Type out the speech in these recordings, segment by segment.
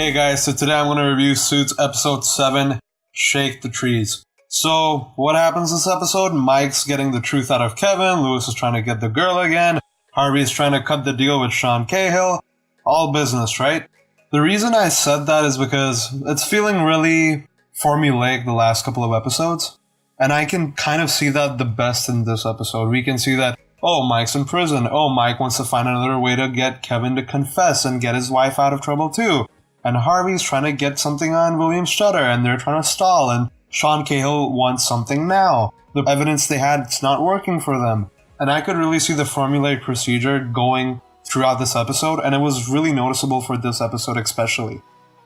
Okay guys, so today I'm going to review Suits episode 7, Shake the Trees. So, what happens this episode? Mike's getting the truth out of Kevin, Lewis is trying to get the girl again, Harvey's trying to cut the deal with Sean Cahill. All business, right? The reason I said that is because it's feeling really formulaic the last couple of episodes. And I can kind of see that the best in this episode. We can see that, oh, Mike's in prison. Oh, Mike wants to find another way to get Kevin to confess and get his wife out of trouble too. And Harvey's trying to get something on William Strutter and they're trying to stall. And Sean Cahill wants something now. The evidence they had, it's not working for them. And I could really see the formulaic procedure going throughout this episode. And it was really noticeable for this episode especially.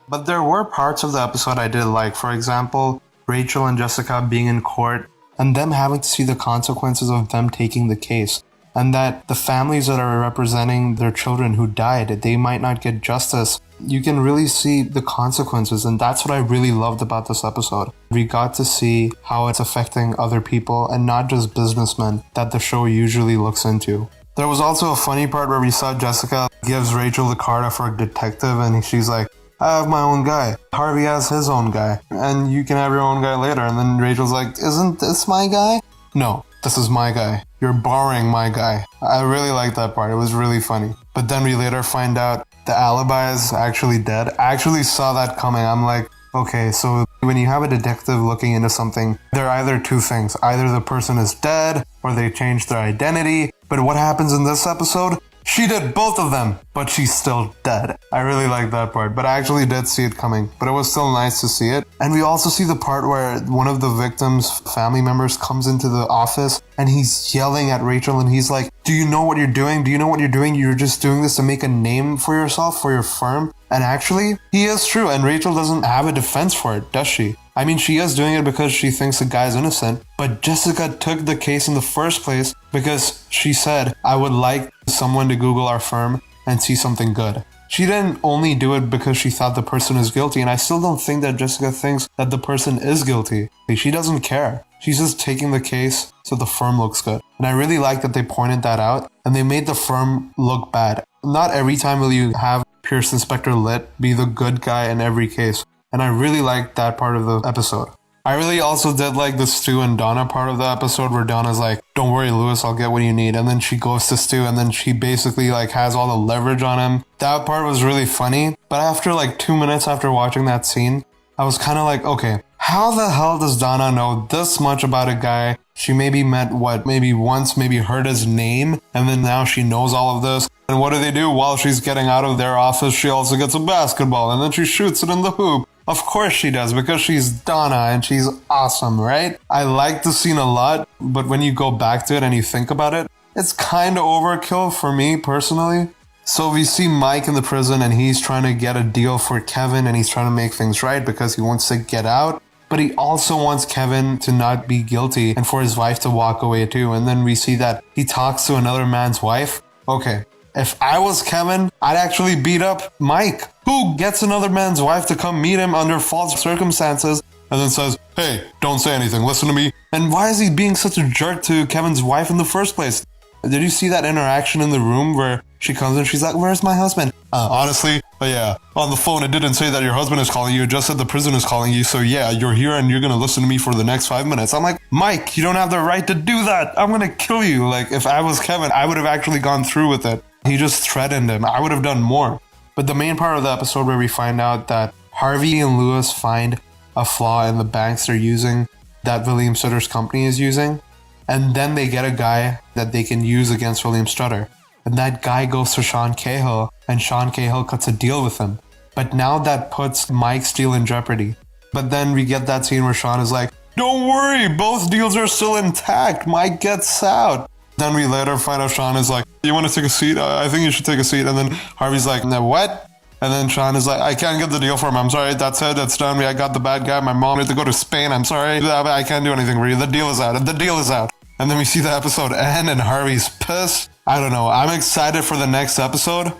But there were parts of the episode I did like. For example, Rachel and Jessica being in court and them having to see the consequences of them taking the case. And that the families that are representing their children who died, they might not get justice. You can really see the consequences, and that's what I really loved about this episode. We got to see how it's affecting other people and not just businessmen that the show usually looks into. There was also a funny part where we saw Jessica gives Rachel the card for a detective and she's like, I have my own guy. Harvey has his own guy. And you can have your own guy later. And then Rachel's like, isn't this my guy? No, this is my guy. You're borrowing my guy. I really liked that part. It was really funny. But then we later find out the alibi is actually dead. I actually saw that coming. I'm like, okay, so when you have a detective looking into something, there are either two things. Either the person is dead or they changed their identity. But what happens in this episode? She did both of them, but she's still dead. I really like that part, but I actually did see it coming, but it was still nice to see it. And we also see the part where one of the victims' family members comes into the office and he's yelling at Rachel and he's like, do you know what you're doing? Do you know what you're doing? You're just doing this to make a name for yourself, for your firm. And actually, he is true, and Rachel doesn't have a defense for it, does she? I mean, she is doing it because she thinks the guy's innocent, but Jessica took the case in the first place because she said, I would like someone to Google our firm and see something good. She didn't only do it because she thought the person is guilty, and I still don't think that Jessica thinks that the person is guilty. She doesn't care. She's just taking the case so the firm looks good. And I really like that they pointed that out, and they made the firm look bad. Not every time will you have Pierce Inspector Lit be the good guy in every case. And I really liked that part of the episode. I really also did like the Stu and Donna part of the episode where Donna's like, don't worry, Lewis, I'll get what you need. And then she goes to Stu and then she basically like has all the leverage on him. That part was really funny. But after like 2 minutes after watching that scene, I was kind of like, okay, how the hell does Donna know this much about a guy she maybe met maybe once, maybe heard his name, and then now she knows all of this? And what do? While she's getting out of their office, she also gets a basketball and then she shoots it in the hoop. Of course she does, because she's Donna and she's awesome, right? I like the scene a lot, but when you go back to it and you think about it, it's kind of overkill for me personally. So we see Mike in the prison and he's trying to get a deal for Kevin and he's trying to make things right because he wants to get out. But he also wants Kevin to not be guilty and for his wife to walk away too. And then we see that he talks to another man's wife. Okay, if I was Kevin, I'd actually beat up Mike, who gets another man's wife to come meet him under false circumstances and then says, hey, don't say anything, listen to me. And why is he being such a jerk to Kevin's wife in the first place? Did you see that interaction in the room where she comes in, she's like, where's my husband? Honestly, yeah, on the phone it didn't say that your husband is calling you, it just said the prison is calling you, so yeah, you're here and you're gonna listen to me for the next 5 minutes. I'm like, Mike, you don't have the right to do that. I'm gonna kill you. Like, if I was Kevin, I would have actually gone through with it. He just threatened him. I would have done more. But the main part of the episode where we find out that Harvey and Lewis find a flaw in the banks they're using that William Strutter's company is using, and then they get a guy that they can use against William Strutter. And that guy goes to Sean Cahill, and Sean Cahill cuts a deal with him. But now that puts Mike's deal in jeopardy. But then we get that scene where Sean is like, don't worry, both deals are still intact. Mike gets out. Then we later find out Sean is like, you want to take a seat? I think you should take a seat. And then Harvey's like, no, what? And then Sean is like, I can't get the deal for him. I'm sorry, that's it, that's done. I got the bad guy. My mom had to go to Spain. I'm sorry, I can't do anything for you. The deal is out. The deal is out. And then we see the episode end and Harvey's pissed. I don't know. I'm excited for the next episode.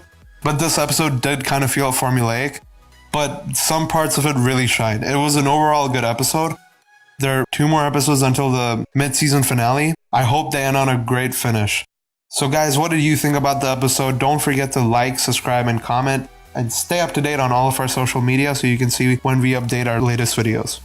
But this episode did kind of feel formulaic. But some parts of it really shine. It was an overall good episode. There are 2 more episodes until the mid-season finale. I hope they end on a great finish. So guys, what did you think about the episode? Don't forget to like, subscribe, and comment. and stay up to date on all of our social media so you can see when we update our latest videos.